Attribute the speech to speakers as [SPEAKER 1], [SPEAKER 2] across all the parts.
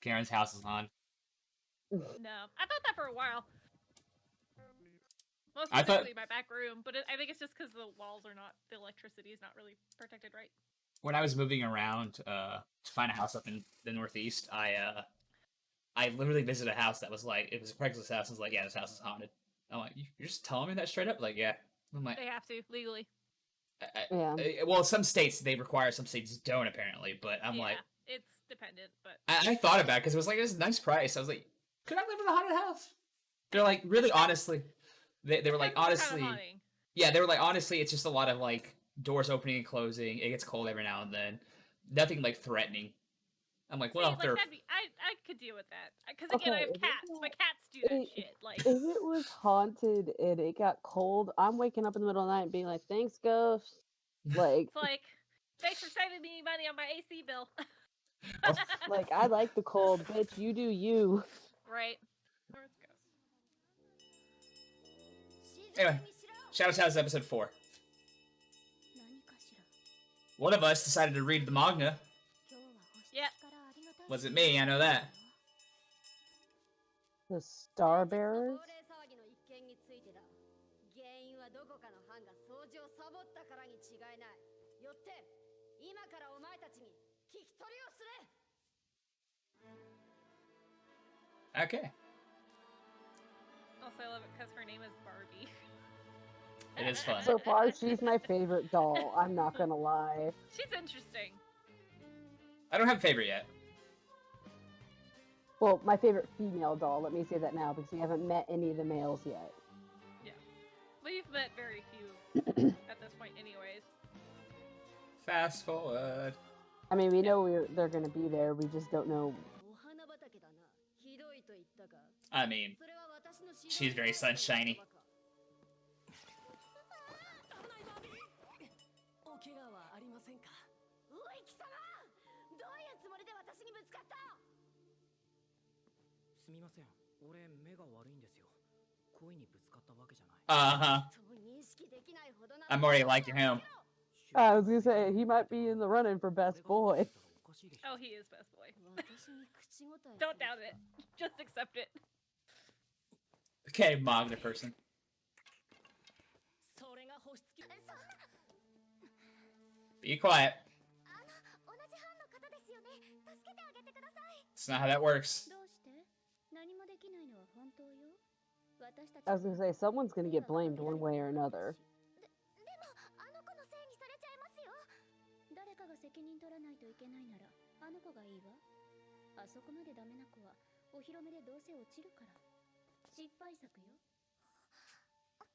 [SPEAKER 1] Karen's house is haunted.
[SPEAKER 2] No, I thought that for a while. Most
[SPEAKER 1] I thought-
[SPEAKER 2] specifically my back room, but I think it's just because the walls are not, the electricity is not really protected right.
[SPEAKER 1] When I was moving around to find a house up in the Northeast, I literally visited a house that was like, it was a Craigslist house. And was like, yeah, this house is haunted. I'm like, you're just telling me that straight up? Like, yeah. I'm like,
[SPEAKER 2] They have to legally.
[SPEAKER 3] Yeah.
[SPEAKER 1] well, some states they require, some states don't apparently. But I'm
[SPEAKER 2] Yeah,
[SPEAKER 1] like,
[SPEAKER 2] it's dependent, but
[SPEAKER 1] I thought about it because it was like, it was a nice price. I was like, could I live in a haunted house? They're like, really, honestly, they were like,
[SPEAKER 2] depends on what kind of
[SPEAKER 1] honestly,
[SPEAKER 2] haunting.
[SPEAKER 1] yeah, they were like, honestly, it's just a lot of like doors opening and closing. It gets cold every now and then. Nothing like threatening. I'm like, well,
[SPEAKER 2] See,
[SPEAKER 1] if they're
[SPEAKER 2] I could deal with that because again, I
[SPEAKER 3] Okay,
[SPEAKER 2] have
[SPEAKER 3] if
[SPEAKER 2] cats.
[SPEAKER 3] it's
[SPEAKER 2] My
[SPEAKER 3] not-
[SPEAKER 2] cats do that
[SPEAKER 3] it-
[SPEAKER 2] shit. Like,
[SPEAKER 3] If it was haunted and it got cold, I'm waking up in the middle of the night and being like, "Thanks, ghost." Like,
[SPEAKER 2] it's like, thanks for saving me money on my AC bill.
[SPEAKER 3] like I like the cold, bitch. You do you.
[SPEAKER 2] Right. Where's Ghost?
[SPEAKER 1] Anyway, Shadow's House episode 4. One of us decided to read the manga.
[SPEAKER 2] Yeah.
[SPEAKER 1] Was it me? I know that.
[SPEAKER 3] The Star Bearers.
[SPEAKER 4] 原因はどこかの班が掃除をサボったからに違いない。よって今からお前たちに聞き取りをする。
[SPEAKER 1] Okay.
[SPEAKER 2] Also, I love it because her name is Barbie.
[SPEAKER 1] It is fun.
[SPEAKER 3] So far, she's my favorite doll. I'm not gonna lie.
[SPEAKER 2] She's interesting.
[SPEAKER 1] I don't have a favorite yet.
[SPEAKER 3] Well, my favorite female doll. Let me say that now because we haven't met any of the males yet.
[SPEAKER 2] We've met very few at this point, anyways.
[SPEAKER 1] Fast forward.
[SPEAKER 3] I mean, we know they're gonna be there. We just don't know.
[SPEAKER 4] お花畑だな。ひどいと言ったか。
[SPEAKER 1] I mean,
[SPEAKER 4] それは私の知
[SPEAKER 1] she's very sunshiny.
[SPEAKER 4] お怪我はありませんか。おい貴様、どういうつもりで私にぶつかった。
[SPEAKER 5] すみません。俺目が悪いんですよ。恋にぶつかったわけじゃない。
[SPEAKER 1] Uh-huh.
[SPEAKER 4] そう認識できないほどな。
[SPEAKER 1] I'm already liking him.
[SPEAKER 3] I was gonna say he might be in the running for best boy.
[SPEAKER 2] Oh, he is best boy.
[SPEAKER 4] 私に口答え。
[SPEAKER 2] Don't doubt it. Just accept it.
[SPEAKER 1] Okay, manga person.
[SPEAKER 4] それが保湿器。そんな。
[SPEAKER 1] Be quiet.
[SPEAKER 4] 同じ班の方ですよね。助けてあげてください。
[SPEAKER 1] It's not how that works.
[SPEAKER 4] どうして？何もできないのは本当よ。私たち。
[SPEAKER 3] I was gonna say someone's gonna get blamed one way or another.
[SPEAKER 4] でもあの子のせいにされちゃいますよ。誰かが責任取らないといけないならあの子がいいわ。あそこまでダメな子はお披露目でどうせ落ちるから。失敗作よ。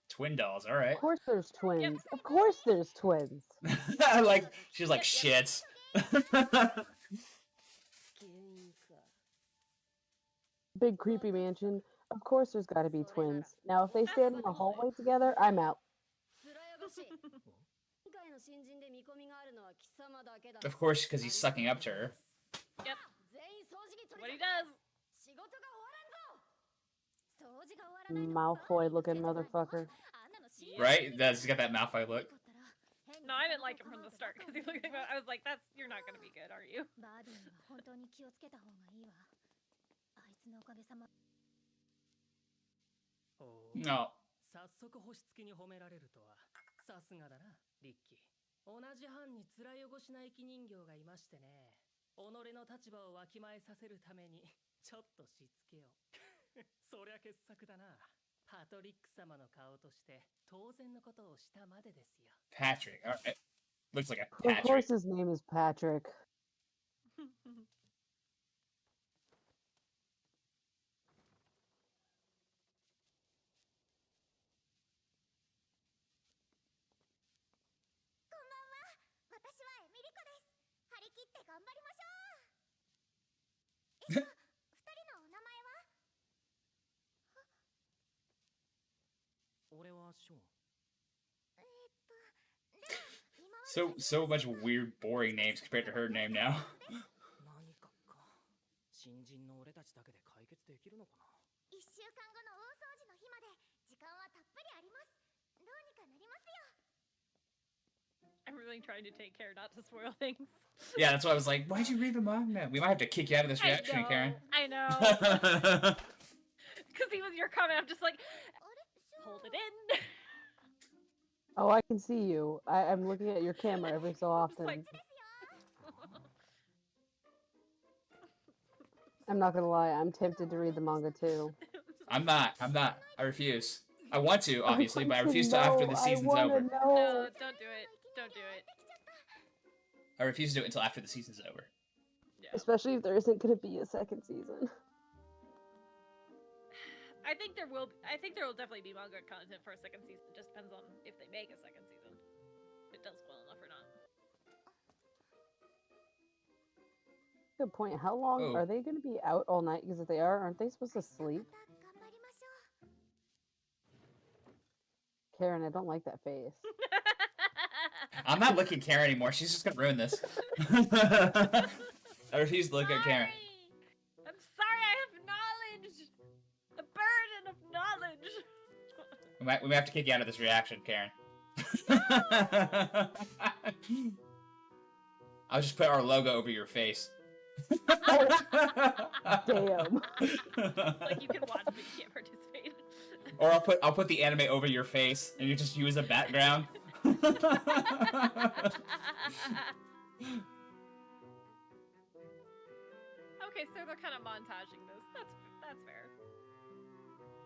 [SPEAKER 1] Twin dolls, alright.
[SPEAKER 3] Of course there's twins. Of course there's twins.
[SPEAKER 1] Like, she's like, shit.
[SPEAKER 4] 原因か。
[SPEAKER 3] Big creepy mansion. Of course there's gotta be twins. Now if they stand in the hallway together, I'm out.
[SPEAKER 4] つらやがしい。今回の新人で見込みがあるのは貴様だけだ。
[SPEAKER 1] Of course, because he's sucking up to her.
[SPEAKER 2] Yep.
[SPEAKER 4] 全員掃除に取
[SPEAKER 2] What
[SPEAKER 4] り
[SPEAKER 2] he does.
[SPEAKER 4] 仕事が終わらんぞ。掃除が終わらないと。
[SPEAKER 3] Malfoy looking motherfucker.
[SPEAKER 4] あんなの信じ
[SPEAKER 1] Right? He's got that Malfoy look.
[SPEAKER 2] No, I didn't like him from the start because he looked. I was like, "That's you're not gonna be good, are you?"
[SPEAKER 4] バーディーには本当に気をつけた方がいいわ。あいつのおかげさま。
[SPEAKER 5] お
[SPEAKER 1] No.
[SPEAKER 5] 早速星付きに褒められるとはさすがだなリッキー。同じ班に面汚しな生き人形がいましてね。己の立場をわきまえさせるためにちょっとしつけを。そりゃ傑作だな。パトリック様の顔として当然のことをしたまでですよ。
[SPEAKER 1] Patrick. Alright. Looks like a
[SPEAKER 3] Of
[SPEAKER 1] Patrick.
[SPEAKER 3] course his name is Patrick.
[SPEAKER 1] So much weird, boring names compared to her name now.
[SPEAKER 5] 何かか。新人の俺たちだけで解決できるのかな。
[SPEAKER 4] 1週間後の大掃除の日まで時間はたっぷりあります。どうにかなりますよ。
[SPEAKER 2] I'm really trying to take care not to spoil things.
[SPEAKER 1] Yeah, that's why I was like, why'd you read the manga? We might have to kick you out of this reaction, Karen.
[SPEAKER 2] I know. Because even your comment, I'm just like, hold it in.
[SPEAKER 3] Oh, I can see you. I'm looking at your camera every so
[SPEAKER 2] Just like,
[SPEAKER 3] often. I'm not gonna lie, I'm tempted to read the manga too.
[SPEAKER 1] I'm not. I refuse. I want to, obviously, but I
[SPEAKER 3] want to
[SPEAKER 1] refuse to after the
[SPEAKER 3] know,
[SPEAKER 1] season's
[SPEAKER 3] I wanna
[SPEAKER 1] over.
[SPEAKER 2] no,
[SPEAKER 3] know.
[SPEAKER 2] don't do it. Don't do it.
[SPEAKER 1] I refuse to do it until after the season's over.
[SPEAKER 2] Yeah.
[SPEAKER 3] Especially if there isn't gonna be a second season.
[SPEAKER 2] I think there will definitely be manga content for a second season. It just depends on if they make a second season. If it does well enough or not.
[SPEAKER 3] Good point. How long
[SPEAKER 1] Oh.
[SPEAKER 3] are they gonna be out all night? Because if they are, aren't they supposed to sleep? Karen, I don't like that face.
[SPEAKER 1] I'm not looking at Karen anymore. She's just gonna ruin this. I refuse to look at Karen.
[SPEAKER 2] Sorry. I'm sorry, I have knowledge. The burden of knowledge.
[SPEAKER 1] We might have to kick you out of this reaction, Karen. I'll just put our logo over your face.
[SPEAKER 3] Damn.
[SPEAKER 2] Like you can watch but you can't participate.
[SPEAKER 1] Or I'll put the anime over your face and you just use a background.
[SPEAKER 2] Okay, so they're kind of montaging this. That's fair.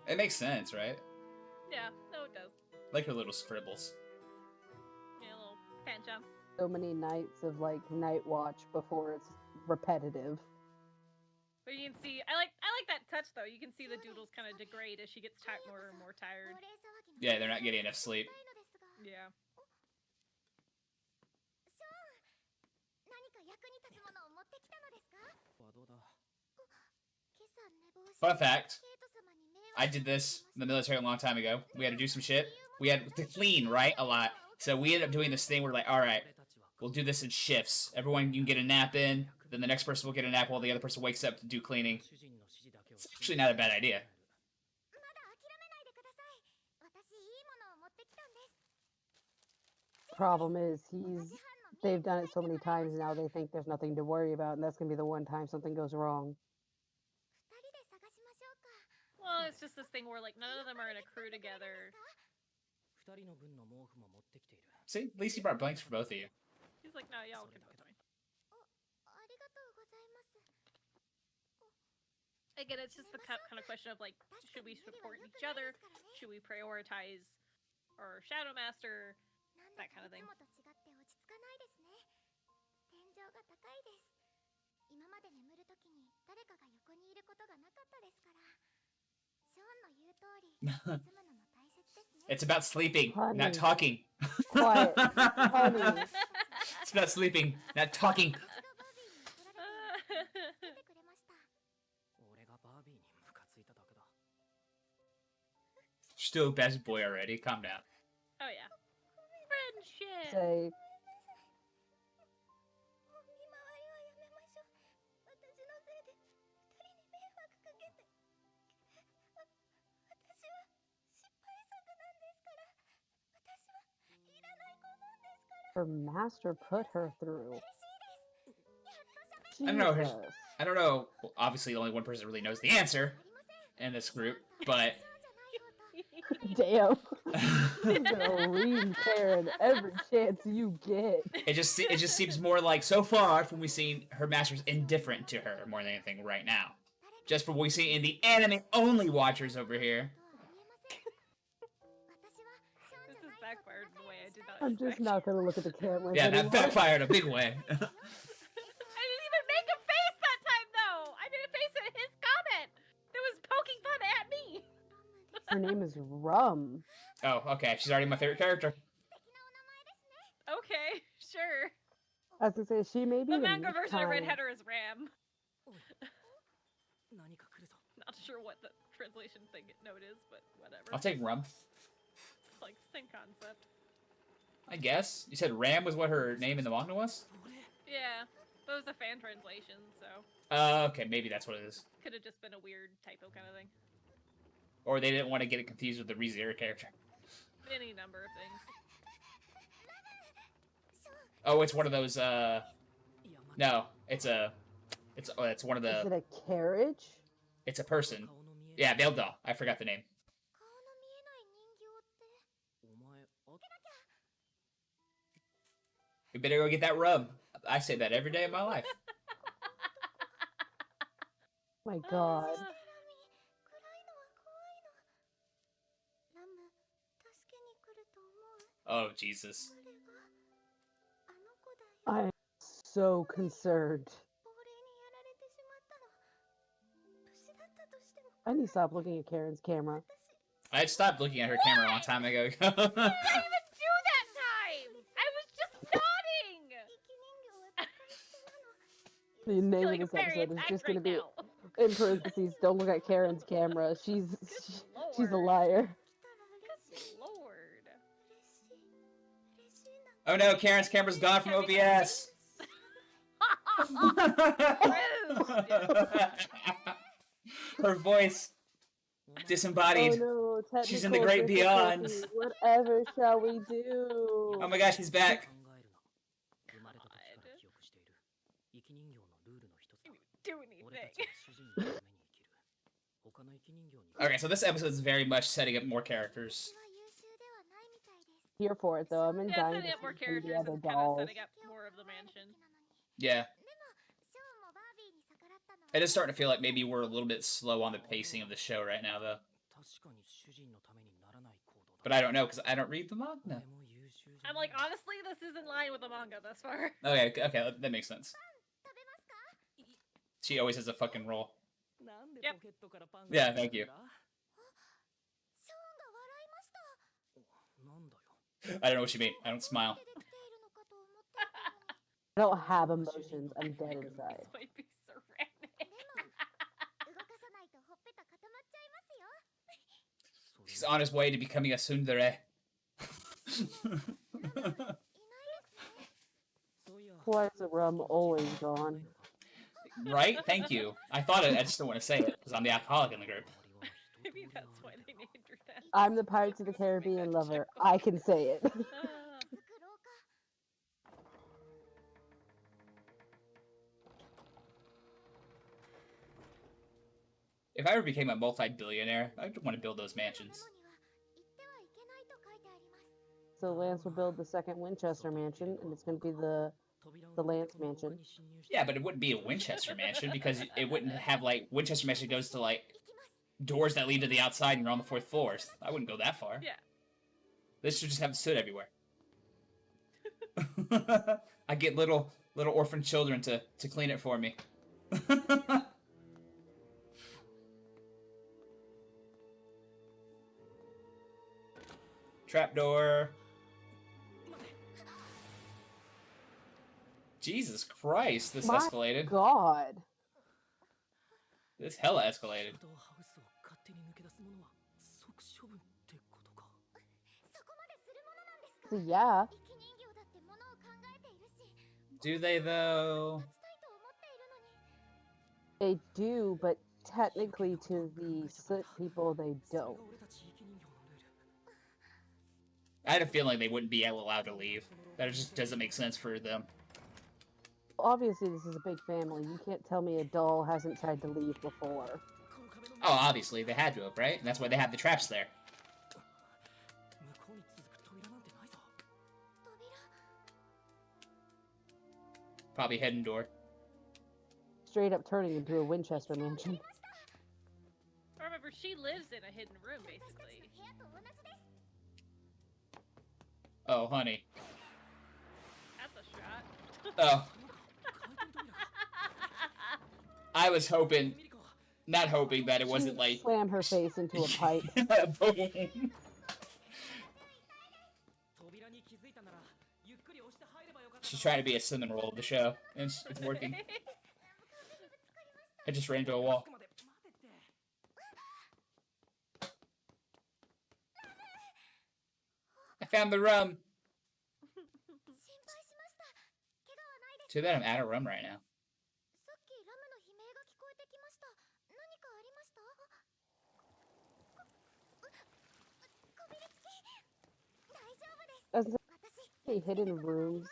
[SPEAKER 1] It makes sense, right?
[SPEAKER 2] Yeah, no, it does.
[SPEAKER 1] Like her little scribbles.
[SPEAKER 2] Yeah, a little pan jump.
[SPEAKER 3] So many nights of like night watch before it's repetitive.
[SPEAKER 2] But you can see, I like that touch though. You can see the doodles kind of degrade as she gets more and more tired.
[SPEAKER 1] Yeah, they're not getting enough sleep.
[SPEAKER 2] Yeah.
[SPEAKER 1] Fun fact, I did this in the military a long time ago. We had to do some shit. We had to clean, right? A lot. So we ended up doing this thing where like, alright, we'll do this in shifts. Everyone can get a nap in, then the next person will get a nap while the other person wakes up to do cleaning. It's actually not a bad idea.
[SPEAKER 3] Problem is, they've done it so many times now they think there's nothing to worry about, and that's gonna be the one time something goes wrong.
[SPEAKER 2] Well, it's just this thing where like none of them are in a crew together.
[SPEAKER 1] See, at least he brought blanks for both of you.
[SPEAKER 2] He's like, no, y'all can both join. Again, it's just the kind of question of like, should we support each other? Should we prioritize our Shadow Master? That kind of thing.
[SPEAKER 1] It's about sleeping,
[SPEAKER 3] Honey.
[SPEAKER 1] not talking.
[SPEAKER 3] Quiet. Honey.
[SPEAKER 1] It's about sleeping, not talking. Still best boy already. Calm down.
[SPEAKER 2] Oh yeah. Friendship.
[SPEAKER 3] Say, her master put her through.
[SPEAKER 1] I don't know,
[SPEAKER 3] Jesus.
[SPEAKER 1] I don't know. Well, obviously, only one person really knows the answer in this group, but
[SPEAKER 3] Damn. I'm gonna read Karen every chance you get.
[SPEAKER 1] it just seems more like so far from we've seen her master's indifferent to her more than anything right now. Just from what we see in the anime only watchers over here.
[SPEAKER 2] This is backfired in the way I did not
[SPEAKER 3] I'm just
[SPEAKER 2] expect.
[SPEAKER 3] not gonna look at the camera.
[SPEAKER 1] Yeah, that
[SPEAKER 3] anymore.
[SPEAKER 1] backfired a big way.
[SPEAKER 2] I didn't even make a face that time though! I made a face at his comment! That was poking fun at me!
[SPEAKER 3] Her name is Rum.
[SPEAKER 1] Oh, okay. She's already my favorite character.
[SPEAKER 2] Okay, sure.
[SPEAKER 3] I was gonna say she may be
[SPEAKER 2] The
[SPEAKER 3] in
[SPEAKER 2] manga
[SPEAKER 3] this
[SPEAKER 2] version of Red
[SPEAKER 3] time.
[SPEAKER 2] Header is Ram. Not sure what the translation thing note is, but whatever.
[SPEAKER 1] I'll take Rum.
[SPEAKER 2] It's like same concept.
[SPEAKER 1] I guess. You said Ram was what her name in the manga was?
[SPEAKER 2] Yeah, but it was a fan translation, so
[SPEAKER 1] Okay, maybe that's what it is.
[SPEAKER 2] could have just been a weird typo kind of thing.
[SPEAKER 1] Or they didn't want to get it confused with the ReZero character.
[SPEAKER 2] Any number of things.
[SPEAKER 1] Oh, it's one of those. No, it's one of
[SPEAKER 3] Is
[SPEAKER 1] the.
[SPEAKER 3] it a carriage?
[SPEAKER 1] It's a person. Yeah, veiled doll. I forgot the name.
[SPEAKER 4] 顔の見えない人形って
[SPEAKER 1] We better go get that rub. I say that every day of my life.
[SPEAKER 3] My God.
[SPEAKER 4] 暗いのは怖いの。ラム、助けに来ると思う。
[SPEAKER 1] Oh Jesus.
[SPEAKER 4] 彼があの子だよ。
[SPEAKER 3] I am so concerned.
[SPEAKER 4] 亡霊にやられてしまったの。無事だったとしても
[SPEAKER 3] I need to stop looking at Karen's camera.
[SPEAKER 4] 私
[SPEAKER 1] I had stopped looking at her camera a long time ago.
[SPEAKER 2] I didn't even do that time. I was just nodding.
[SPEAKER 4] 生き人形は使い捨てなの。
[SPEAKER 3] The name
[SPEAKER 2] Feeling
[SPEAKER 3] of
[SPEAKER 2] a
[SPEAKER 3] this
[SPEAKER 2] very
[SPEAKER 3] episode is
[SPEAKER 2] attacked
[SPEAKER 3] just going
[SPEAKER 2] right
[SPEAKER 3] to be
[SPEAKER 2] now.
[SPEAKER 3] in parentheses. Don't look at Karen's camera. She's a
[SPEAKER 2] Lord.
[SPEAKER 3] liar.
[SPEAKER 4] 来たら嬉しい。
[SPEAKER 2] Lord.
[SPEAKER 4] 嬉しいな。
[SPEAKER 1] Oh no, Karen's camera's gone from OBS. Her voice disembodied.
[SPEAKER 3] Oh no,
[SPEAKER 1] She's in the
[SPEAKER 3] technical
[SPEAKER 1] great beyond.
[SPEAKER 3] difficulty. Whatever shall we do?
[SPEAKER 1] Oh my gosh, he's back.
[SPEAKER 2] Do anything.
[SPEAKER 1] Okay, so this episode is very much setting up more characters.
[SPEAKER 4] 私は優秀ではないみたいです。
[SPEAKER 3] Here for it though. I'm in
[SPEAKER 2] Yeah,
[SPEAKER 3] dying
[SPEAKER 2] setting
[SPEAKER 3] to
[SPEAKER 2] up more
[SPEAKER 3] see the
[SPEAKER 2] characters
[SPEAKER 3] other
[SPEAKER 2] and kind of
[SPEAKER 3] dolls.
[SPEAKER 2] setting up more of the
[SPEAKER 4] 今日
[SPEAKER 2] mansion.
[SPEAKER 4] は元気なのに。
[SPEAKER 1] Yeah,
[SPEAKER 4] でも、ショーンもバービーに逆らったのは
[SPEAKER 1] it is starting to feel like maybe we're a little bit slow on the pacing of the show right now, though. But I don't know, because I don't read the manga.
[SPEAKER 2] I'm like, honestly, this is in line with the manga thus far.
[SPEAKER 1] Okay, okay, that makes sense.
[SPEAKER 4] 食べますか？
[SPEAKER 1] She always has a fucking role.
[SPEAKER 2] Yep.
[SPEAKER 1] Yeah, thank you.
[SPEAKER 4] ショーンが笑いました。
[SPEAKER 1] I don't know what you mean. I don't smile.
[SPEAKER 4] 出てきているのかと思っていたのに。
[SPEAKER 3] I don't have emotions. I'm dead inside.
[SPEAKER 2] This might be ceramic.
[SPEAKER 4] でも、動かさないとほっぺた固まっちゃいますよ。
[SPEAKER 1] He's on his way to becoming a tsundere.
[SPEAKER 4] いないですね。
[SPEAKER 3] Why is the rum always gone?
[SPEAKER 1] Right? Thank you. I thought it, I just don't want to say it, because I'm the alcoholic in the group.
[SPEAKER 2] Maybe that's why they named her that.
[SPEAKER 3] I'm the Pirates of the Caribbean lover. I can say it.
[SPEAKER 4] 続く廊下。
[SPEAKER 1] If I ever became a multi-billionaire, I'd want to build those
[SPEAKER 4] メモ
[SPEAKER 1] mansions.
[SPEAKER 4] には行ってはいけないと書いてあります。
[SPEAKER 3] So Lance will build the second Winchester mansion, and it's going to be the Lance mansion.
[SPEAKER 1] Yeah, but it wouldn't be a Winchester mansion, because it wouldn't have, like, Winchester mansion goes to, like,
[SPEAKER 4] 行きます。
[SPEAKER 1] doors that lead to the outside and you're on the 4th floor. I wouldn't go that far.
[SPEAKER 2] Yeah.
[SPEAKER 1] This should just have soot everywhere. I get little orphan children to clean it for me. Trapdoor. Jesus Christ, this
[SPEAKER 3] My
[SPEAKER 1] escalated.
[SPEAKER 3] God.
[SPEAKER 1] This hella escalated.
[SPEAKER 4] そこまでするものなんですか？
[SPEAKER 3] So yeah,
[SPEAKER 4] 生き人形だってものを考えているし、
[SPEAKER 1] Do they though?
[SPEAKER 4] 立ちたいと思っているのに。
[SPEAKER 3] they do, but technically to the slit people, they don't.
[SPEAKER 1] I had a feeling they wouldn't be allowed to leave. That just doesn't make sense for them.
[SPEAKER 3] Obviously, this is a big family. You can't tell me a doll hasn't tried to leave before.
[SPEAKER 1] Oh, obviously, they had to have, right? And that's why they have the traps there.
[SPEAKER 4] 扉。
[SPEAKER 1] Probably hidden door.
[SPEAKER 3] Straight up turning into a Winchester mansion.
[SPEAKER 2] Remember, she lives in a hidden room,
[SPEAKER 4] 私たち
[SPEAKER 2] basically.
[SPEAKER 4] の部屋と同じです。
[SPEAKER 1] Oh, honey.
[SPEAKER 2] That's a shot.
[SPEAKER 1] Oh, I was hoping, not hoping that it wasn't like.
[SPEAKER 3] Slam her face into a pipe.
[SPEAKER 1] Boom. She's trying to be a cinnamon roll of the show, and it's working. I just ran into a wall. I found the rum.
[SPEAKER 4] 心配しました。怪我はないです。
[SPEAKER 1] Too bad I'm out of rum right now.
[SPEAKER 4] さっきラムの悲鳴が聞こえてきました。何かありました？こびりつき。大丈夫です。
[SPEAKER 3] Doesn't
[SPEAKER 4] 私、
[SPEAKER 3] say hidden rooms.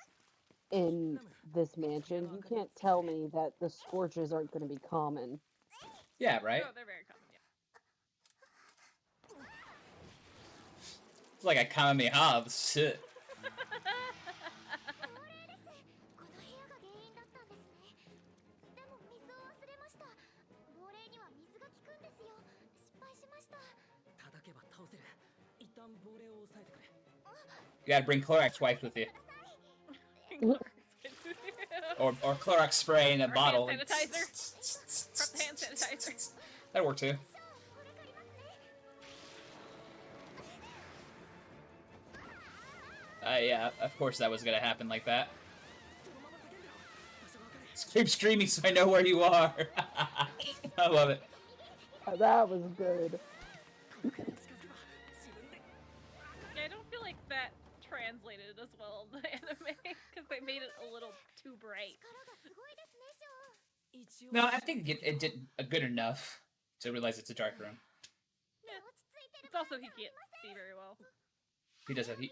[SPEAKER 3] in this mansion. You can't tell me that the scorches aren't going to be common.
[SPEAKER 1] Yeah, right?
[SPEAKER 2] Oh, they're very common, yeah.
[SPEAKER 1] It's like a Kamehameha of soot.
[SPEAKER 4] この部屋が原因だったんですね。でも水を忘れました。亡霊には水が効くんですよ。失敗しました。
[SPEAKER 5] 叩けば倒せる。一旦亡霊を抑えてくれ。
[SPEAKER 1] You gotta bring Clorox wipes with you. Or Clorox spray in a
[SPEAKER 2] Or
[SPEAKER 1] bottle.
[SPEAKER 2] hand sanitizer. Hand sanitizer.
[SPEAKER 1] That'll work too.
[SPEAKER 4] これ借りますね。
[SPEAKER 1] Yeah, of course that was gonna happen like that. Keep screaming so I know where you are. I love it.
[SPEAKER 3] That was good.
[SPEAKER 2] Yeah, I don't feel like that translated as well in the anime because they made it a little too bright.
[SPEAKER 4] 力がすごいですね、ショー。
[SPEAKER 1] No, I think it did good enough to realize it's a dark room.
[SPEAKER 2] Yeah.
[SPEAKER 4] 落ち着いてる
[SPEAKER 2] It's also he can't see very well.
[SPEAKER 1] He does have heat.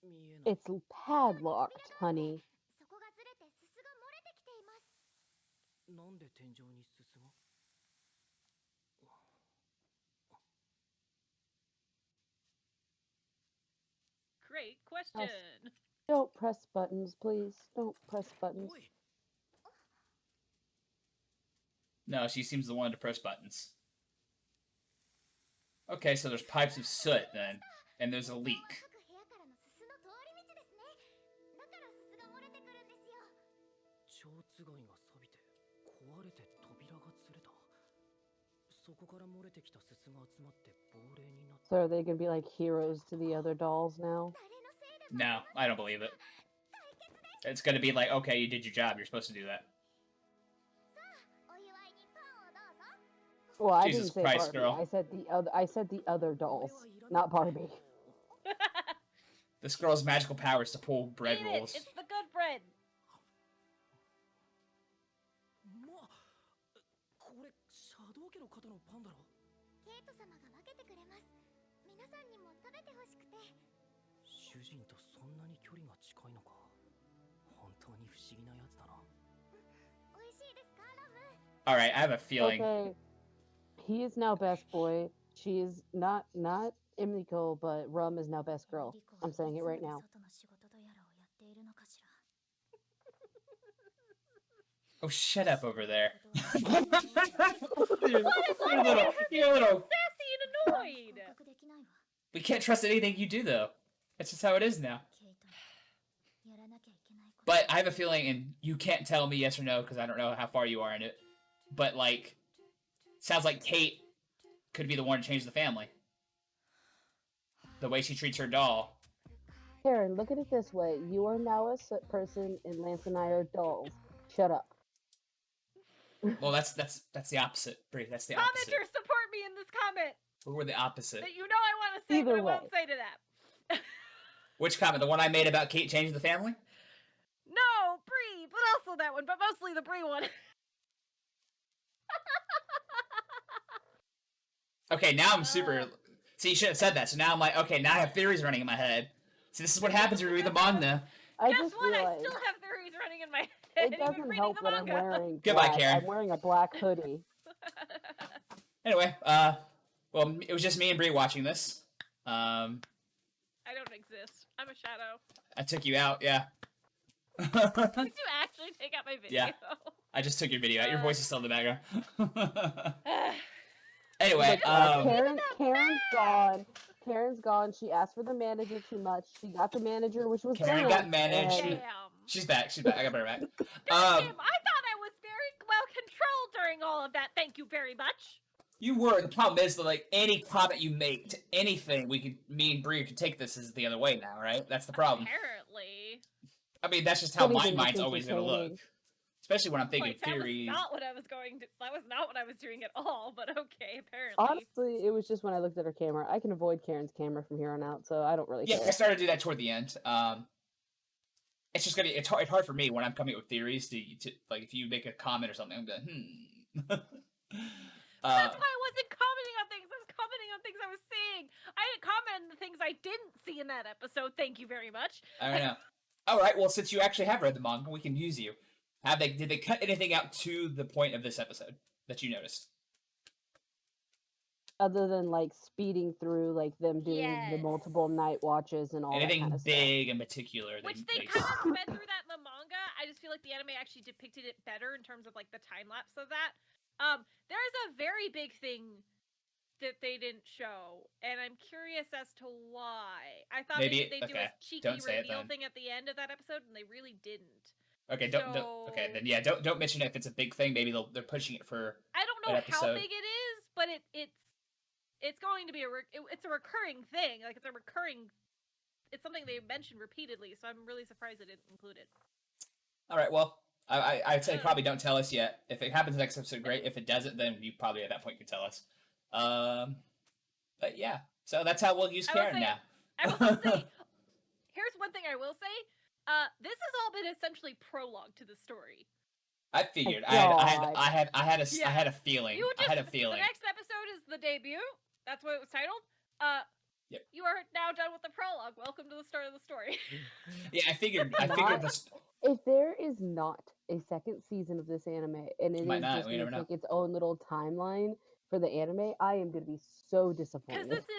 [SPEAKER 5] 見えない。
[SPEAKER 3] It's padlocked, honey.
[SPEAKER 4] そこがずれてすすが漏れてきています。
[SPEAKER 5] なんで天井に進む？
[SPEAKER 2] Great question.
[SPEAKER 3] Don't press buttons, please. Don't press buttons.
[SPEAKER 5] おい、
[SPEAKER 1] No, she seems the one to press buttons. Okay, so there's pipes of soot then, and there's a leak.
[SPEAKER 4] 各部屋からのすすの通り道ですね。だからすすが漏れてくるんですよ。
[SPEAKER 5] 蝶つがいが錆びて壊れて扉がずれた。そこから漏れてきたすすが集まって亡霊になった。
[SPEAKER 3] So are they going to be like heroes to the other dolls now?
[SPEAKER 4] 誰のせいでも
[SPEAKER 1] No, I don't believe it. It's gonna be like, okay, you did your job. You're supposed to do that.
[SPEAKER 4] お祝いにパンをどうぞ。
[SPEAKER 3] Well, I
[SPEAKER 1] Jesus
[SPEAKER 3] didn't say
[SPEAKER 1] Christ,
[SPEAKER 3] Barbie.
[SPEAKER 1] girl.
[SPEAKER 3] I said the other. I said the other dolls, not Barbie.
[SPEAKER 1] This girl's magical power is to pull bread
[SPEAKER 2] Eat it.
[SPEAKER 1] rolls.
[SPEAKER 2] It's the good bread.
[SPEAKER 5] まあ、これシャドウ家の方のパンだろ。
[SPEAKER 4] ケイト様が分けてくれます。皆さんにも食べてほしくて。
[SPEAKER 5] 主人とそんなに距離が近いのか。本当に不思議なやつだな。
[SPEAKER 4] 美味しいですか、ラム。
[SPEAKER 1] Alright, I have a feeling.
[SPEAKER 3] Okay. He is now best boy. She is not Emiko, but Rum is now best girl. I'm saying it right now.
[SPEAKER 4] 外の仕事とやらをやっているのかしら。
[SPEAKER 1] Oh, shut up over there.
[SPEAKER 4] 報
[SPEAKER 1] You're a little.
[SPEAKER 2] Sassy and annoyed.
[SPEAKER 4] 告できないわ。
[SPEAKER 1] We can't trust anything you do, though. That's just how it is now.
[SPEAKER 4] ケイトにやらなきゃいけないこと。
[SPEAKER 1] But I have a feeling, and you can't tell me yes or no because I don't know how far you are in it. But like, sounds like Kate could be the one to change the family. The way she treats her doll.
[SPEAKER 3] Karen, look at it this way. You are now a soot person, and Lance and I are dolls. Shut up.
[SPEAKER 1] Well, that's the opposite, Brie. That's the opposite.
[SPEAKER 2] Commenters, support me in this comment.
[SPEAKER 1] We're the opposite.
[SPEAKER 2] That you know I want to say,
[SPEAKER 3] Either
[SPEAKER 2] but I won't
[SPEAKER 3] way.
[SPEAKER 2] say to that.
[SPEAKER 1] Which comment? The one I made about Kate changing the family?
[SPEAKER 2] No, Bree, but also that one, but mostly the Bree one.
[SPEAKER 1] Okay, now I'm super. See, you should have said that. So now I'm like, okay, now I have theories running in my head. See, this is what happens when you read the manga.
[SPEAKER 3] I
[SPEAKER 2] Guess
[SPEAKER 3] just
[SPEAKER 2] what? I
[SPEAKER 3] realized
[SPEAKER 2] still have theories running in my head.
[SPEAKER 3] it
[SPEAKER 2] even
[SPEAKER 3] doesn't
[SPEAKER 2] reading
[SPEAKER 3] help
[SPEAKER 2] the
[SPEAKER 3] that I'm
[SPEAKER 2] manga.
[SPEAKER 3] wearing
[SPEAKER 1] Goodbye,
[SPEAKER 3] black.
[SPEAKER 1] Karen.
[SPEAKER 3] I'm wearing a black hoodie.
[SPEAKER 1] Anyway, well, it was just me and Brie watching this.
[SPEAKER 2] I don't exist. I'm a shadow.
[SPEAKER 1] I took you out, yeah.
[SPEAKER 2] Did you actually take out my video?
[SPEAKER 1] Yeah. I just took your video out. Your voice is still in the background.
[SPEAKER 2] Yeah.
[SPEAKER 1] Anyway,
[SPEAKER 3] Karen's gone. Karen's gone. She asked for the manager too much. She got the manager, which was
[SPEAKER 1] Karen
[SPEAKER 3] Grant,
[SPEAKER 1] got managed.
[SPEAKER 3] and-
[SPEAKER 2] Damn.
[SPEAKER 1] she's back. She's back. I got her back.
[SPEAKER 2] Damn, I thought I was very well controlled during all of that. Thank you very much.
[SPEAKER 1] You were. The problem is that, like, any comment you make to anything, me and Brie could take this as the other way now, right? That's the problem.
[SPEAKER 2] Apparently.
[SPEAKER 1] I mean, that's just how my
[SPEAKER 3] Anything
[SPEAKER 1] mind's
[SPEAKER 3] that's
[SPEAKER 1] always gonna look.
[SPEAKER 3] entertaining.
[SPEAKER 1] Especially when I'm thinking
[SPEAKER 2] Wait, that
[SPEAKER 1] theories.
[SPEAKER 2] was not what I was going to. That was not what I was doing at all. But okay, apparently.
[SPEAKER 3] Honestly, it was just when I looked at her camera. I can avoid Karen's camera from here on out, so I don't really
[SPEAKER 1] Yeah,
[SPEAKER 3] care.
[SPEAKER 1] I started to do that toward the end. It's just gonna. It's hard for me when I'm coming up with theories to like if you make a comment or something, I'm going
[SPEAKER 2] That's why I wasn't commenting on things. I was commenting on things I was seeing. I didn't comment on the things I didn't see in that episode. Thank you very much.
[SPEAKER 1] I don't know. All right. Well, since you actually have read the manga, we can use you. Did they cut anything out to the point of this episode that you noticed?
[SPEAKER 3] Other than like speeding through, like them doing the
[SPEAKER 2] Yes.
[SPEAKER 3] multiple night watches and all that
[SPEAKER 1] Anything
[SPEAKER 3] kind of stuff.
[SPEAKER 1] big and particular?
[SPEAKER 2] Which they kind of sped through that in the manga. I just feel like the anime actually depicted it better in terms of like the time lapse of that. There's a very big thing that they didn't show, and I'm curious as to why. I thought
[SPEAKER 1] Maybe-
[SPEAKER 2] they'd do
[SPEAKER 1] okay,
[SPEAKER 2] a cheeky
[SPEAKER 1] don't say it
[SPEAKER 2] reveal
[SPEAKER 1] then.
[SPEAKER 2] thing at the end of that episode, and they really didn't.
[SPEAKER 1] Okay, okay, then yeah, don't mention it if it's a big thing. Maybe they're pushing it for.
[SPEAKER 2] I don't know
[SPEAKER 1] an
[SPEAKER 2] how
[SPEAKER 1] episode.
[SPEAKER 2] big it is, but it's going to be it's a recurring thing. Like it's something they mentioned repeatedly. So I'm really surprised they didn't include it.
[SPEAKER 1] All right, well, I'd say probably don't tell us yet. If it happens next episode, great. If it doesn't, then you probably at that point can tell us. But yeah, so that's how we'll use
[SPEAKER 2] I will
[SPEAKER 1] Karen
[SPEAKER 2] say-
[SPEAKER 1] now.
[SPEAKER 2] I will say, here's one thing I will say. This has all been essentially prologue to the story.
[SPEAKER 1] I figured.
[SPEAKER 3] God.
[SPEAKER 1] I had
[SPEAKER 2] Yeah.
[SPEAKER 1] a feeling.
[SPEAKER 2] You
[SPEAKER 1] I had a
[SPEAKER 2] just-
[SPEAKER 1] feeling.
[SPEAKER 2] The next episode is the debut. That's what it was titled.
[SPEAKER 1] Yep.
[SPEAKER 2] You are now done with the prologue. Welcome to the start of the story.
[SPEAKER 1] Yeah, I figured
[SPEAKER 3] Not-
[SPEAKER 1] this.
[SPEAKER 3] If there is not a second season of this anime and it
[SPEAKER 1] Might
[SPEAKER 3] is
[SPEAKER 1] not,
[SPEAKER 3] just
[SPEAKER 1] we never
[SPEAKER 3] gonna
[SPEAKER 1] know.
[SPEAKER 3] take its own little timeline for the anime, I am gonna be so
[SPEAKER 2] Because
[SPEAKER 3] disappointed.
[SPEAKER 2] this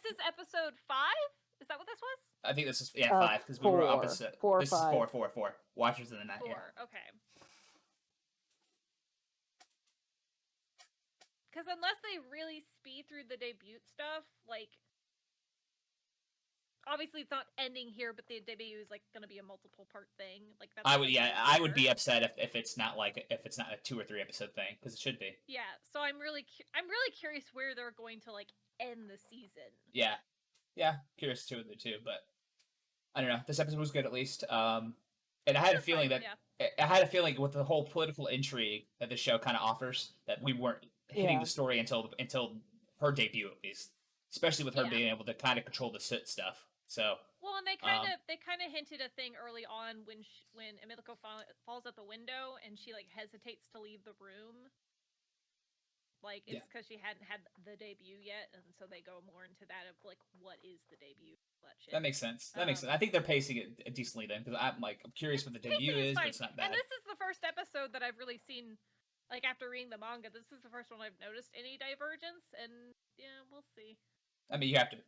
[SPEAKER 2] is episode 5. Is that what this was?
[SPEAKER 1] I think this is 5 because we
[SPEAKER 3] four.
[SPEAKER 1] were opposite.
[SPEAKER 3] 4 or
[SPEAKER 1] this
[SPEAKER 3] 5.
[SPEAKER 1] is 4. Watchers in the Night.
[SPEAKER 2] 4.
[SPEAKER 1] Yeah.
[SPEAKER 2] Okay. Because unless they really speed through the debut stuff, like obviously it's not ending here, but the debut is like going to be a multiple part thing. Like that's.
[SPEAKER 1] I would
[SPEAKER 2] essentially
[SPEAKER 1] I would
[SPEAKER 2] there.
[SPEAKER 1] be upset if it's not a 2 or 3 episode thing because it should be.
[SPEAKER 2] Yeah, so I'm really curious where they're going to like end the season.
[SPEAKER 1] Yeah, curious too but I don't know. This episode was good at least. And I had a
[SPEAKER 2] That's
[SPEAKER 1] feeling
[SPEAKER 2] fine,
[SPEAKER 1] that
[SPEAKER 2] yeah.
[SPEAKER 1] I had a feeling with the whole political intrigue that the show kind of offers that we weren't hitting
[SPEAKER 3] Yeah.
[SPEAKER 1] the story until her debut at least, especially with her
[SPEAKER 2] Yeah.
[SPEAKER 1] being able to kind of control the soot stuff. So
[SPEAKER 2] Well, and they kind of hinted a thing early on when Emilico falls out the window and she like hesitates to leave the room. Like it's
[SPEAKER 1] Yeah.
[SPEAKER 2] because she hadn't had the debut yet, and so they go more into that of like what is the debut, that shit.
[SPEAKER 1] that makes sense. That makes sense. I think they're pacing it decently then because I'm curious what the debut
[SPEAKER 2] Pacing
[SPEAKER 1] is, but
[SPEAKER 2] fine.
[SPEAKER 1] it's not
[SPEAKER 2] And
[SPEAKER 1] bad.
[SPEAKER 2] this is the first episode that I've really seen, like after reading the manga. This is the first one I've noticed any divergence, and yeah, we'll see.
[SPEAKER 1] I mean, you have to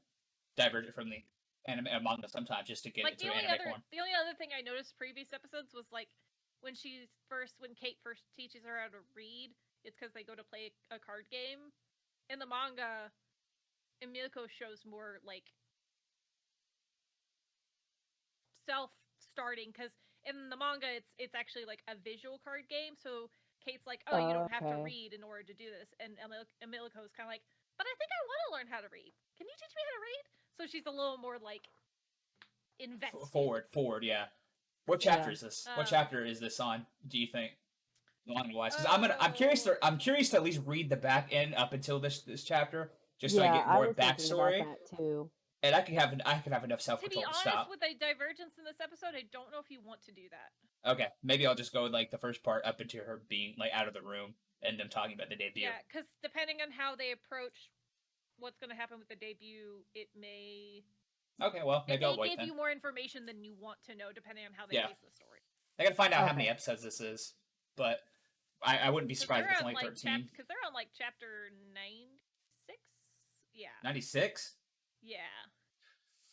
[SPEAKER 1] diverge it from the anime manga sometimes just to get
[SPEAKER 2] Like
[SPEAKER 1] it to anime form.
[SPEAKER 2] the only other thing I noticed previous episodes was like when Kate first teaches her how to read, it's because they go to play a card game. In the manga, Emilico shows more like self-starting because in the manga it's actually like a visual card game. So Kate's like, oh, you don't have to
[SPEAKER 3] Okay.
[SPEAKER 2] read in order to do this, and Emilico's kind of like, but I think I want to learn how to read. Can you teach me how to read? So she's a little more like invested.
[SPEAKER 1] Forward, yeah. What chapter
[SPEAKER 3] Yeah.
[SPEAKER 1] is this?
[SPEAKER 2] Um,
[SPEAKER 1] What chapter is this on? Do you think? Manga wise, because I'm curious.
[SPEAKER 2] Oh.
[SPEAKER 1] I'm curious to at least read the back end up until this chapter, just so
[SPEAKER 3] yeah,
[SPEAKER 1] I get more
[SPEAKER 3] was thinking about
[SPEAKER 1] backstory,
[SPEAKER 3] that too.
[SPEAKER 1] and I can have enough self
[SPEAKER 2] To be
[SPEAKER 1] control to
[SPEAKER 2] honest,
[SPEAKER 1] stop.
[SPEAKER 2] with the divergence in this episode, I don't know if you want to do that.
[SPEAKER 1] Okay, maybe I'll just go with like the first part up into her being like out of the room and them talking about the debut.
[SPEAKER 2] Yeah, because depending on how they approach what's going to happen with the debut, it may
[SPEAKER 1] Okay, well maybe I'll wait
[SPEAKER 2] give
[SPEAKER 1] then.
[SPEAKER 2] you more information than you want to know, depending on how they
[SPEAKER 1] Yeah.
[SPEAKER 2] pace the story.
[SPEAKER 1] I gotta find out how
[SPEAKER 3] Okay.
[SPEAKER 1] many episodes this is, but I wouldn't be surprised if it's only 13.
[SPEAKER 2] Because they're on like chapter 96. Yeah.
[SPEAKER 1] 96?
[SPEAKER 2] Yeah.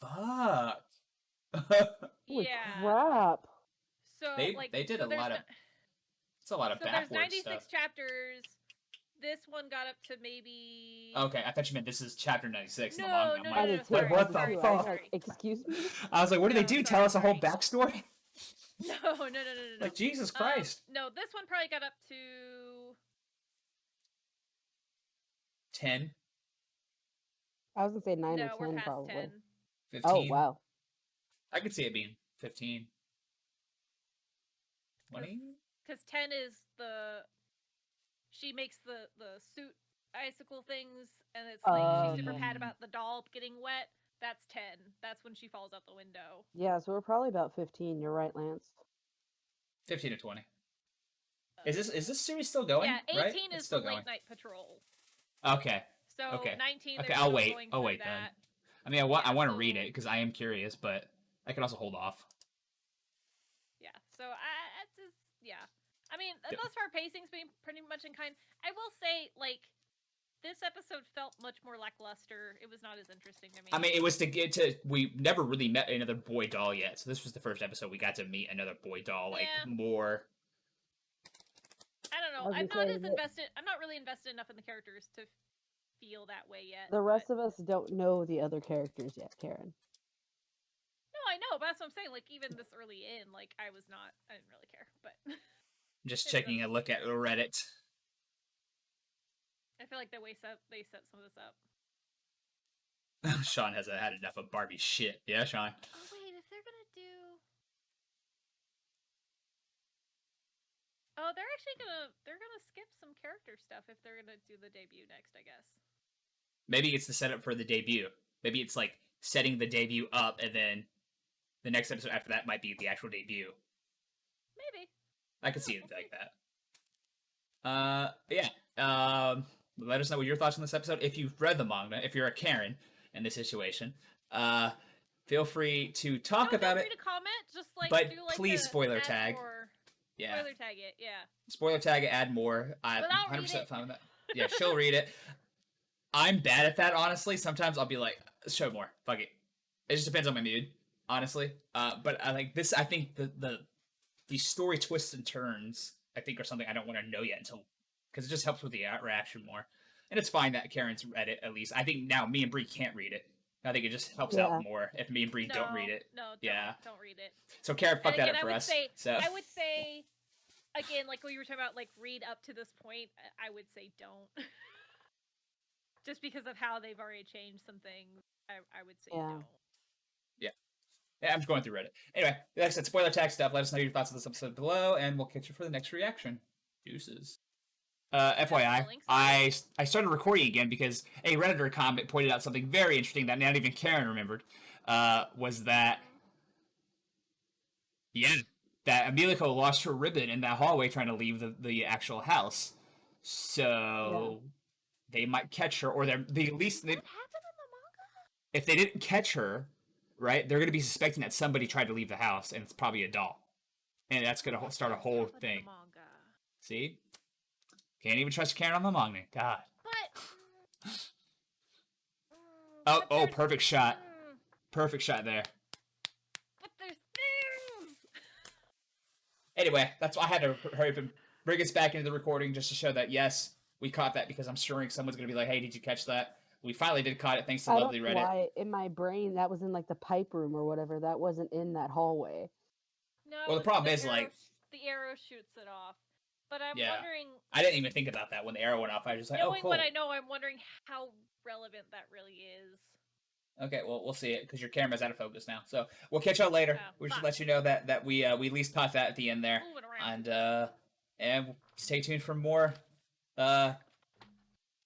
[SPEAKER 1] Fuck.
[SPEAKER 3] Holy
[SPEAKER 2] yeah.
[SPEAKER 3] crap!
[SPEAKER 2] So
[SPEAKER 1] They
[SPEAKER 2] like
[SPEAKER 1] did
[SPEAKER 2] so
[SPEAKER 1] a
[SPEAKER 2] there's
[SPEAKER 1] lot of It's a lot of
[SPEAKER 2] so there's
[SPEAKER 1] backwards
[SPEAKER 2] 96
[SPEAKER 1] stuff.
[SPEAKER 2] chapters. This one got up to maybe.
[SPEAKER 1] Okay, I thought you meant this is chapter 96 in the
[SPEAKER 2] No,
[SPEAKER 1] manga. I'm
[SPEAKER 2] no,
[SPEAKER 1] like,
[SPEAKER 3] I
[SPEAKER 2] no,
[SPEAKER 3] did
[SPEAKER 2] no,
[SPEAKER 3] too.
[SPEAKER 1] wait,
[SPEAKER 2] sorry,
[SPEAKER 1] what the
[SPEAKER 2] sorry,
[SPEAKER 3] I was
[SPEAKER 1] fuck?
[SPEAKER 2] sorry.
[SPEAKER 3] like, excuse me.
[SPEAKER 1] I was like, what did they
[SPEAKER 2] No,
[SPEAKER 1] do?
[SPEAKER 2] sorry,
[SPEAKER 1] Tell us a whole
[SPEAKER 2] sorry.
[SPEAKER 1] backstory?
[SPEAKER 2] No.
[SPEAKER 1] Like, Jesus Christ.
[SPEAKER 2] No, this one probably got up to
[SPEAKER 1] 10,
[SPEAKER 3] I was gonna say 9
[SPEAKER 2] no,
[SPEAKER 3] or
[SPEAKER 2] we're
[SPEAKER 3] 10
[SPEAKER 2] past
[SPEAKER 3] probably.
[SPEAKER 2] 10.
[SPEAKER 1] 15.
[SPEAKER 3] Oh wow!
[SPEAKER 1] I could see it being 15. 20?
[SPEAKER 2] Because 10 is she makes the suit icicle things, and it's like she's super
[SPEAKER 3] Okay.
[SPEAKER 2] mad about the doll getting wet. That's 10. That's when she falls out the window.
[SPEAKER 3] Yeah, so we're probably about 15. You're right, Lance.
[SPEAKER 1] 15 to 20. Is this series still going?
[SPEAKER 2] Yeah, 18
[SPEAKER 1] right?
[SPEAKER 2] is
[SPEAKER 1] It's still
[SPEAKER 2] the
[SPEAKER 1] going.
[SPEAKER 2] late night patrol.
[SPEAKER 1] Okay.
[SPEAKER 2] So
[SPEAKER 1] Okay.
[SPEAKER 2] 19.
[SPEAKER 1] Okay,
[SPEAKER 2] they're
[SPEAKER 1] I'll
[SPEAKER 2] still
[SPEAKER 1] wait.
[SPEAKER 2] going
[SPEAKER 1] I'll
[SPEAKER 2] through
[SPEAKER 1] wait then.
[SPEAKER 2] that.
[SPEAKER 1] I mean, I want
[SPEAKER 2] Yeah,
[SPEAKER 1] to read
[SPEAKER 2] so-
[SPEAKER 1] it because I am curious, but I can also hold off.
[SPEAKER 2] yeah. I mean,
[SPEAKER 1] Yeah.
[SPEAKER 2] thus far pacing's been pretty much in kind. I will say, like, this episode felt much more lackluster. It was not as interesting to me.
[SPEAKER 1] I mean, it was to get to. We never really met another boy doll yet, so this was the first episode we got to meet another boy doll, like
[SPEAKER 2] Yeah.
[SPEAKER 1] more.
[SPEAKER 2] I don't know.
[SPEAKER 3] I was
[SPEAKER 2] I'm
[SPEAKER 3] gonna
[SPEAKER 2] not
[SPEAKER 3] say
[SPEAKER 2] as
[SPEAKER 3] that-
[SPEAKER 2] invested. I'm not really invested enough in the characters to feel that way yet.
[SPEAKER 3] The rest of us don't know the other characters yet, Karen.
[SPEAKER 2] No, I know, but that's what I'm saying. Like, even this early in, like, I didn't really care. But
[SPEAKER 1] Just
[SPEAKER 2] Maybe
[SPEAKER 1] taking a look at Reddit.
[SPEAKER 2] I feel like they set some of this up.
[SPEAKER 1] Sean has had enough of Barbie shit. Yeah, Sean.
[SPEAKER 2] Oh wait, if they're gonna do, they're actually gonna skip some character stuff if they're gonna do the debut next, I guess.
[SPEAKER 1] Maybe it's the setup for the debut. Maybe it's like setting the debut up, and then the next episode after that might be the actual debut.
[SPEAKER 2] Maybe.
[SPEAKER 1] I could see it
[SPEAKER 2] We'll
[SPEAKER 1] like that. Yeah. Let us know what your thoughts on this episode. If you've read the manga, if you're a Karen in this situation, feel free to talk
[SPEAKER 2] Feel
[SPEAKER 1] about
[SPEAKER 2] free
[SPEAKER 1] it.
[SPEAKER 2] to comment, just like
[SPEAKER 1] but
[SPEAKER 2] do like
[SPEAKER 1] please
[SPEAKER 2] a
[SPEAKER 1] spoiler
[SPEAKER 2] add
[SPEAKER 1] tag.
[SPEAKER 2] more-
[SPEAKER 1] Yeah.
[SPEAKER 2] Spoiler tag it, yeah.
[SPEAKER 1] Spoiler tag it, add more. I'm
[SPEAKER 2] But I'll read
[SPEAKER 1] 100%
[SPEAKER 2] it.
[SPEAKER 1] fine with that. Yeah, she'll read it. I'm bad at that, honestly. Sometimes I'll be like, show more. Fuck it. It just depends on my mood, honestly. But I like this. I think the story twists and turns, I think, are something I don't want to know yet until, because it just helps with the reaction more. And it's fine that Karen's read it, at least. I think now me and Bree can't read it. I think it just helps
[SPEAKER 3] Yeah.
[SPEAKER 1] out more if me and Bree don't read it.
[SPEAKER 2] No,
[SPEAKER 1] Yeah.
[SPEAKER 2] don't read it.
[SPEAKER 1] So Karen, fuck
[SPEAKER 2] And
[SPEAKER 1] that
[SPEAKER 2] again,
[SPEAKER 1] up for
[SPEAKER 2] I would
[SPEAKER 1] us.
[SPEAKER 2] say-
[SPEAKER 1] So
[SPEAKER 2] I would say, again, like what you were talking about, like read up to this point. I would say don't, just because of how they've already changed some things. I would say
[SPEAKER 3] Yeah.
[SPEAKER 2] don't.
[SPEAKER 1] yeah, I'm just going through Reddit. Anyway, like I said, spoiler tag stuff. Let us know your thoughts on this episode below, and we'll catch you for the next reaction. Deuces. FYI,
[SPEAKER 2] links.
[SPEAKER 1] I started recording again because a Redditor comment pointed out something very interesting that not even Karen remembered. Was that that Emilico lost her ribbon in that hallway trying to leave the actual house. So they might catch her, or they at least
[SPEAKER 2] What happened in the manga?
[SPEAKER 1] if they didn't catch her, right, they're going to be suspecting that somebody tried to leave the house, and it's probably a doll. And that's going to start a
[SPEAKER 2] What
[SPEAKER 1] whole
[SPEAKER 2] happened in the
[SPEAKER 1] thing.
[SPEAKER 2] manga?
[SPEAKER 1] See? Can't even trust Karen on the manga. God.
[SPEAKER 2] But.
[SPEAKER 1] Oh,
[SPEAKER 2] but
[SPEAKER 1] oh,
[SPEAKER 2] there's-
[SPEAKER 1] perfect shot.
[SPEAKER 2] mm,
[SPEAKER 1] Perfect shot there.
[SPEAKER 2] But there's things.
[SPEAKER 1] Anyway, that's why I had to hurry up and bring us back into the recording just to show that, yes, we caught that, because I'm sure someone's going to be like, hey, did you catch that? We finally did caught it, thanks to
[SPEAKER 3] I
[SPEAKER 1] lovely
[SPEAKER 3] don't know
[SPEAKER 1] Reddit.
[SPEAKER 3] why in my brain that was in like the pipe room or whatever. That wasn't in that hallway.
[SPEAKER 2] No.
[SPEAKER 1] Well, the
[SPEAKER 2] it's
[SPEAKER 1] problem is,
[SPEAKER 2] arrow
[SPEAKER 1] like-
[SPEAKER 2] the arrow shoots it off. But I'm
[SPEAKER 1] Yeah.
[SPEAKER 2] wondering.
[SPEAKER 1] I didn't even think about that when the arrow went off. I was just like, oh,
[SPEAKER 2] Knowing
[SPEAKER 1] cool.
[SPEAKER 2] what I know, I'm wondering how relevant that really is.
[SPEAKER 1] Okay, well, we'll see it, because your camera's out of focus now. So we'll catch y'all later.
[SPEAKER 2] Oh,
[SPEAKER 1] We should
[SPEAKER 2] fuck.
[SPEAKER 1] let you know that we at least caught that at the end there.
[SPEAKER 2] Moving around.
[SPEAKER 1] And stay tuned for more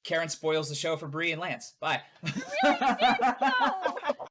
[SPEAKER 1] Karen spoils the show for Bree and Lance. Bye.
[SPEAKER 2] Really did, though!